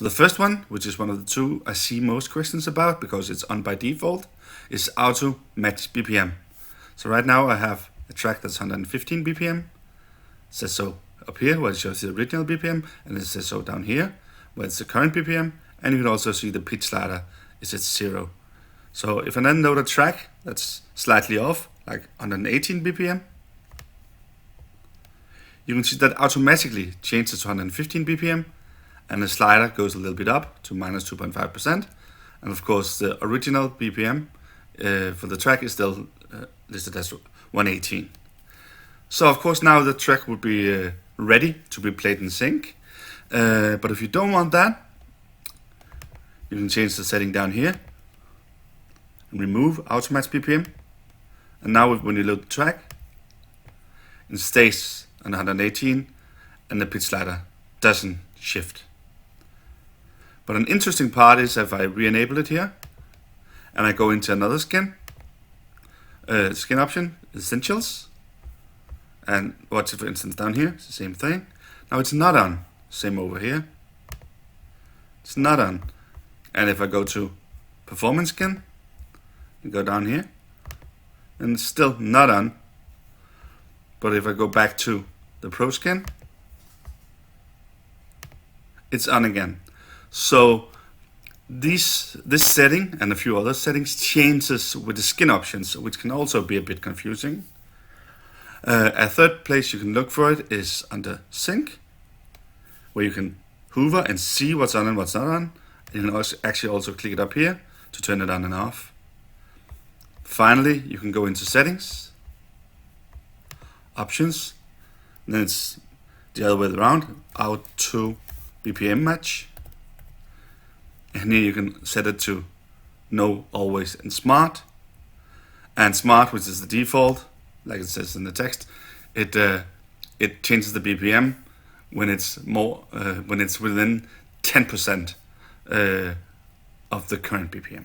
So the first one, which is one of the two I see most questions about because it's on by default, is auto match BPM. So right now I have a track that's 115 BPM. It says so up here where it shows the original BPM, and it says so down here where it's the current BPM, and you can also see the pitch slider is at 0. So if I then load a track that's slightly off, like 118 BPM, you can see that automatically changes to 115 BPM, and the slider goes a little bit up to minus 2.5%. And of course, the original BPM for the track is still listed as 118. So of course now the track would be ready to be played in sync. But if you don't want that, you can change the setting down here and remove auto match BPM. And now when you load the track, it stays on 118 and the pitch slider doesn't shift. But an interesting part is if I re-enable it here and I go into another skin option, Essentials, and watch it for instance down here, it's the same thing. Now it's not on, same over here, it's not on. And if I go to Performance skin, and go down here, and it's still not on. But if I go back to the Pro skin, it's on again. So this setting and a few other settings changes with the skin options, which can also be a bit confusing. A third place you can look for it is under Sync, where you can hover and see what's on and what's not on. You can actually also click it up here to turn it on and off. Finally, you can go into Settings, Options, and then it's the other way around, Auto BPM Match. And here you can set it to No, Always, and Smart. And Smart, which is the default, like it says in the text, it changes the BPM when it's within 10% of the current BPM.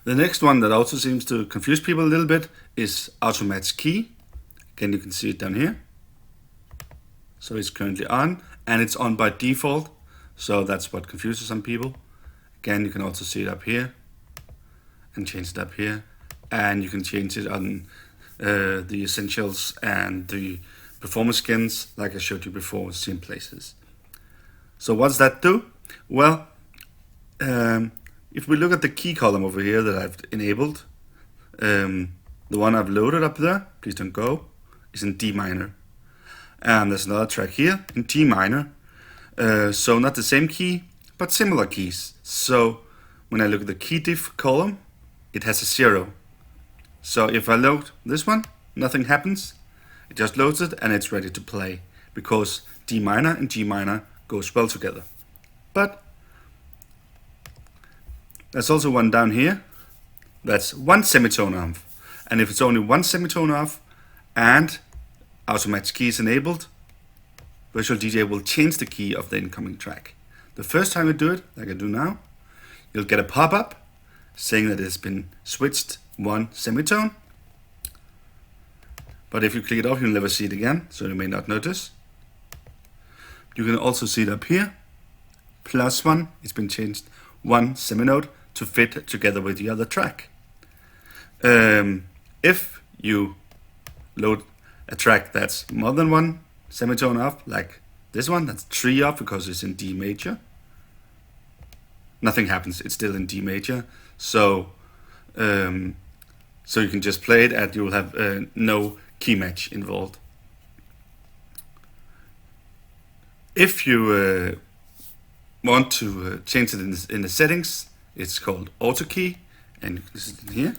The next one that also seems to confuse people a little bit is auto match key. Again, you can see it down here. So it's currently on, and it's on by default. So that's what confuses some people. Again, you can also see it up here and change it up here. And you can change it on the Essentials and the Performance skins, like I showed you before, same places. So what does that do? Well, if we look at the key column over here that I've enabled, the one I've loaded up there, please don't go, is in D minor. And there's another track here in G minor. So not the same key, but similar keys. So when I look at the key diff column, it has a 0. So if I load this one, nothing happens. It just loads it and it's ready to play because D minor and G minor goes well together. But there's also one down here that's one semitone off. And if it's only one semitone off and auto match key is enabled, Virtual DJ will change the key of the incoming track. The first time you do it, like I do now, you'll get a pop-up saying that it's been switched one semitone. But if you click it off, you'll never see it again, so you may not notice. You can also see it up here, +1, it's been changed one seminote to fit together with the other track. If you load a track that's more than one semitone off, like this one, that's 3 off because it's in D major, nothing happens, it's still in D major. So you can just play it and you will have no key match involved. If you want to change it in the settings, it's called auto key, and this is in here.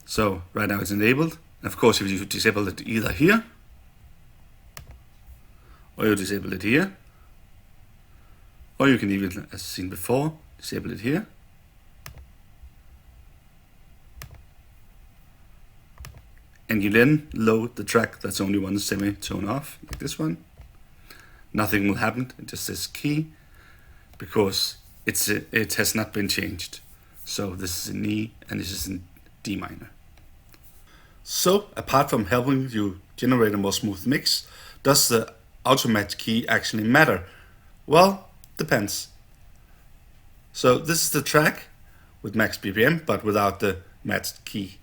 So right now it's enabled. Of course, if you disable it either here or you disable it here, or you can even, as seen before, disable it here. And you then load the track that's only one semitone off, like this one. Nothing will happen, it just says key, because it has not been changed. So this is in E and this is in D minor. So, apart from helping you generate a more smooth mix, does the auto match key actually matter? Well, depends. So this is the track with max BPM, but without the matched key.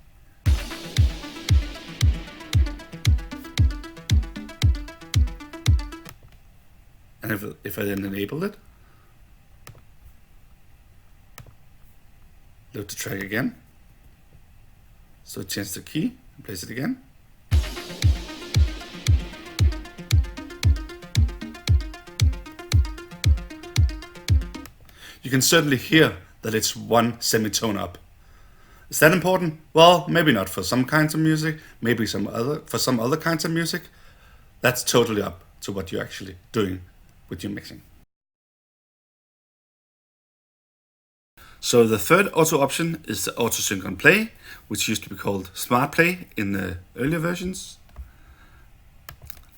And if I then enable it, load the track again. So change the key and place it again. You can certainly hear that it's one semitone up. Is that important? Well, maybe not for some kinds of music, maybe for some other kinds of music. That's totally up to what you're actually doing with your mixing. So the third auto option is the auto sync on play, which used to be called smart play in the earlier versions.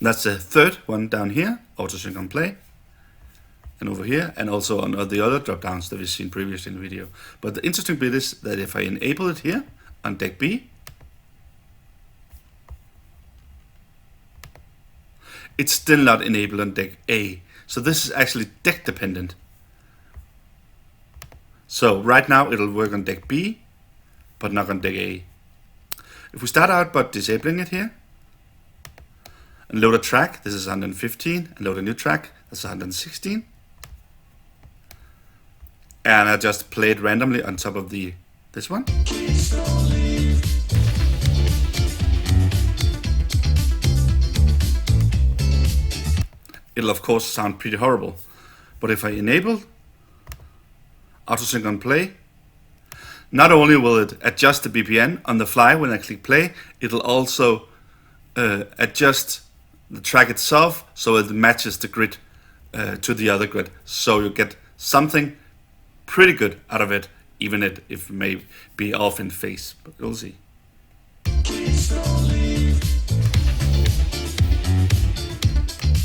That's the third one down here, auto sync on play. And over here, and also on the other drop downs that we've seen previously in the video. But the interesting bit is that if I enable it here on deck B, it's still not enabled on deck A. So this is actually deck dependent. So right now it'll work on deck B, but not on deck A. If we start out by disabling it here, and load a track, this is 115, and load a new track, that's 116. And I just play it randomly on top of this one. It'll of course sound pretty horrible. But if I enable auto sync on play, not only will it adjust the BPM on the fly when I click play, it'll also adjust the track itself so it matches the grid to the other grid. So you get something pretty good out of it, even if it may be off in phase, but we'll see.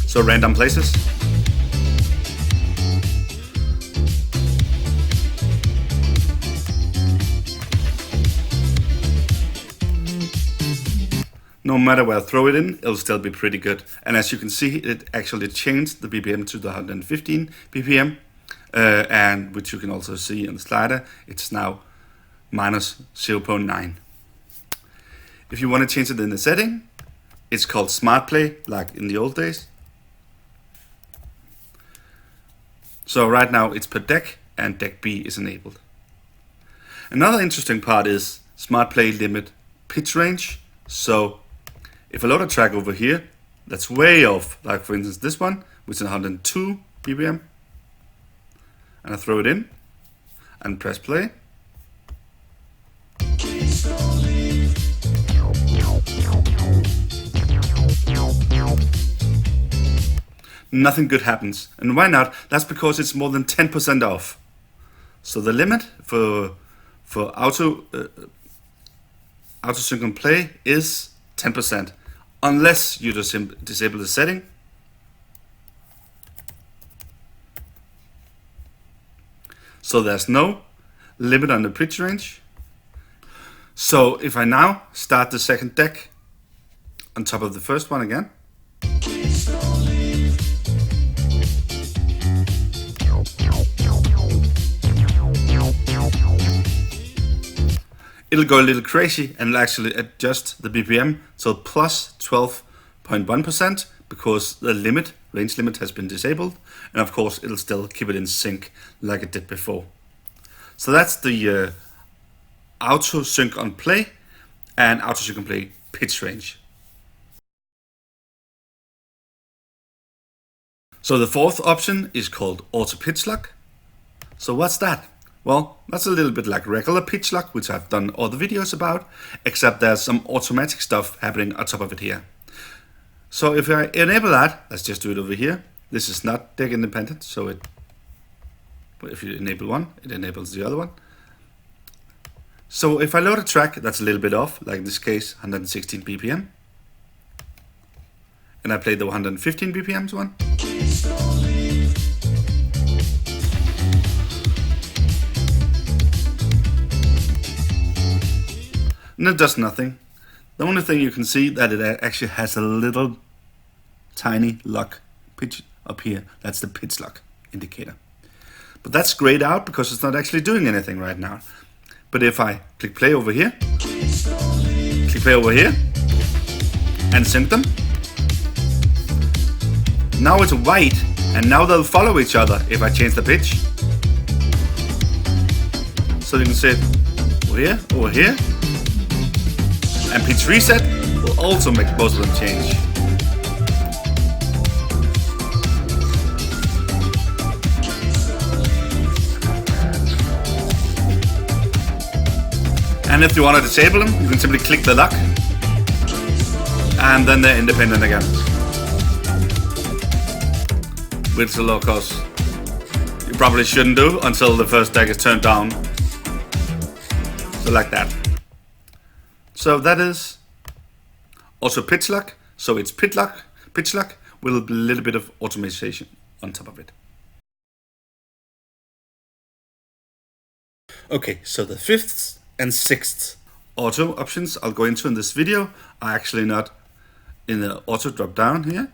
So random places. No matter where I throw it in, it'll still be pretty good. And as you can see, it actually changed the BPM to the 115 BPM. And which you can also see in the slider, it's now minus 0.9. If you want to change it in the setting, it's called smart play, like in the old days. So right now it's per deck, and deck B is enabled. Another interesting part is smart play limit pitch range. So if I load a track over here that's way off, like for instance this one, which is 102 BPM, and I throw it in and press play. Nothing good happens. And why not? That's because it's more than 10% off. So the limit for auto sync on play is 10%, unless you just disable the setting. So there's no limit on the pitch range. So if I now start the second deck on top of the first one again, it'll go a little crazy and it'll actually adjust the BPM to plus 12.1% because the range limit has been disabled, and of course it'll still keep it in sync like it did before. So that's the auto sync on play and auto sync on play pitch range. So the fourth option is called auto pitch lock. So what's that? Well, that's a little bit like regular pitch lock, which I've done all the videos about, except there's some automatic stuff happening on top of it here. So if I enable that, let's just do it over here. This is not deck independent, so if you enable one, it enables the other one. So if I load a track that's a little bit off, like in this case 116 BPM, and I play the 115 BPM one, and it does nothing. The only thing you can see that it actually has a little tiny lock pitch up here. That's the pitch lock indicator. But that's grayed out because it's not actually doing anything right now. But if I click play over here, click play over here, and sync them, now it's white, and now they'll follow each other if I change the pitch. So you can see it over here, and pitch reset will also make both of them change. And if you want to disable them, you can simply click the lock, and then they're independent again. Which of course you probably shouldn't do until the first deck is turned down. So like that. So that is also pitch lock. So it's pitch lock with a little bit of automation on top of it. Okay, so the fifth and sixth auto options I'll go into in this video are actually not in the auto drop down here.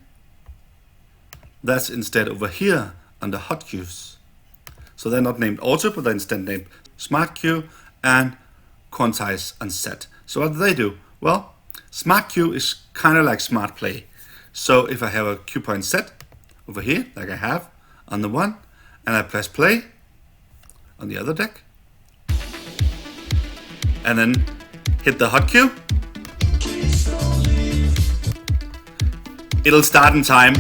That's instead over here under hot cues. So they're not named auto, but they're instead named smart cue and quantize and set. So what do they do? Well, smart cue is kind of like smart play. So if I have a cue point set over here, like I have on the one, and I press play on the other deck, and then hit the hot cue, it'll start in time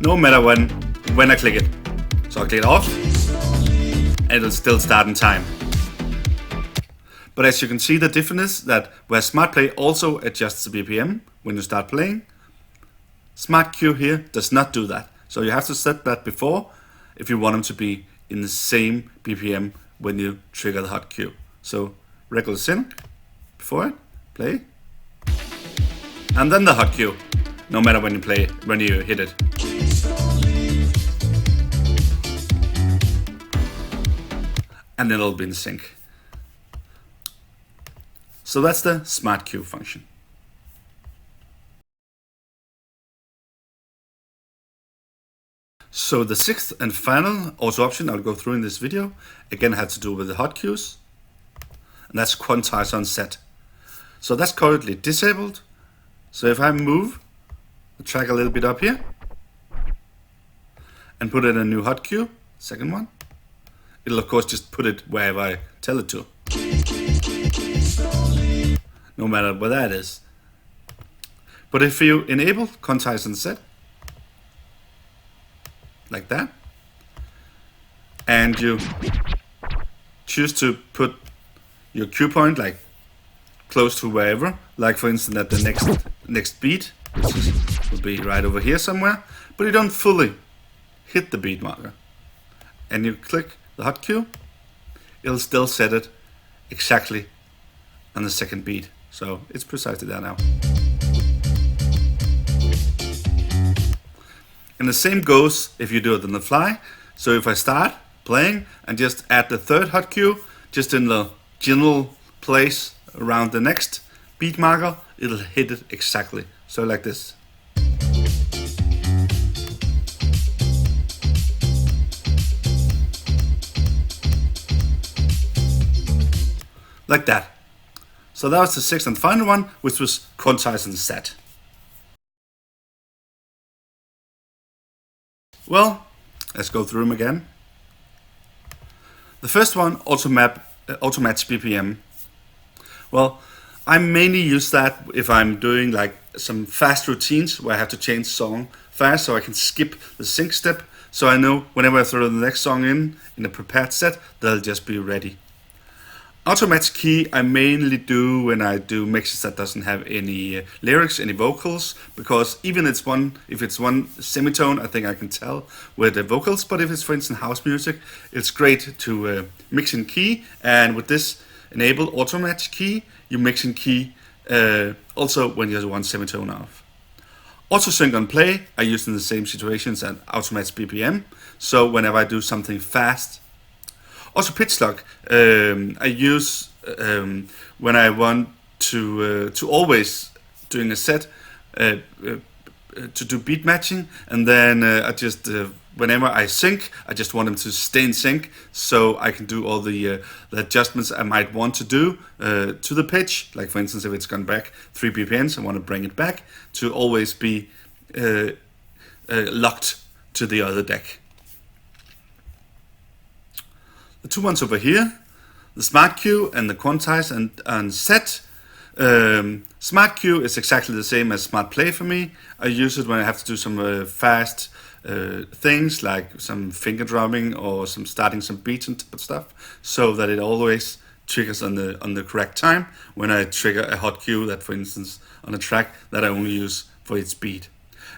no matter when I click it. So I'll click it off and it'll still start in time. But as you can see, the difference is that where smart play also adjusts the BPM when you start playing, smart cue here does not do that. So you have to set that before if you want them to be in the same BPM when you trigger the hot cue. So regular sync before it, play, and then the hot cue, no matter when you play, when you hit it. And then it'll be in sync. So that's the smart cue function. So the sixth and final auto option I'll go through in this video again had to do with the hot cues, and that's quantize on set. So that's currently disabled. So if I move the track a little bit up here and put in a new hot cue, second one, it'll of course just put it wherever I tell it to, no matter where that is. But if you enable quantize and set like that, and you choose to put your cue point like close to wherever, like for instance at the next beat, which will be right over here somewhere, but you don't fully hit the beat marker, and you click the hot cue, it'll still set it exactly on the second beat. So it's precisely there now. And the same goes if you do it on the fly. So if I start playing and just add the third hot cue just in the general place around the next beat marker, it'll hit it exactly. So like this. Like that. So that was the sixth and final one, which was quantize and set. Well, let's go through them again. The first one, Match BPM. Well, I mainly use that if I'm doing like some fast routines where I have to change song fast, so I can skip the sync step. So I know whenever I throw the next song in a prepared set, they'll just be ready. Match key I mainly do when I do mixes that doesn't have any lyrics, any vocals, because even if it's one semitone, I think I can tell with the vocals. But if it's, for instance, house music, it's great to mix in key. And with this enable Match key, you mix in key also when you have one semitone off. Auto sync on play I use in the same situations as Match BPM. So whenever I do something fast. Also pitch lock, I use when I want to always doing a set to do beat matching, and then I just whenever I sync, I just want them to stay in sync, so I can do all the adjustments I might want to do to the pitch. Like for instance, if it's gone back 3 BPMs, I want to bring it back to always be locked to the other deck. The two ones over here, the Smart Cue and the Quantize and Set. Smart Cue is exactly the same as Smart Play for me. I use it when I have to do some fast things like some finger drumming or starting some beats and stuff, so that it always triggers on the correct time when I trigger a hot cue that, for instance, on a track that I only use for its beat.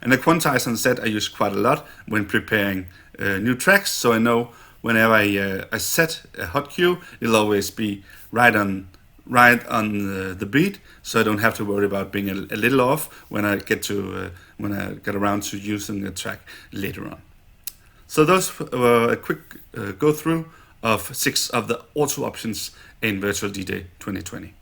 And the Quantize and Set I use quite a lot when preparing new tracks, so I know whenever I set a hot cue, it'll always be right on the beat, so I don't have to worry about being a little off when I get around to using the track later on. So those were a quick go through of 6 of the auto options in Virtual DJ 2020.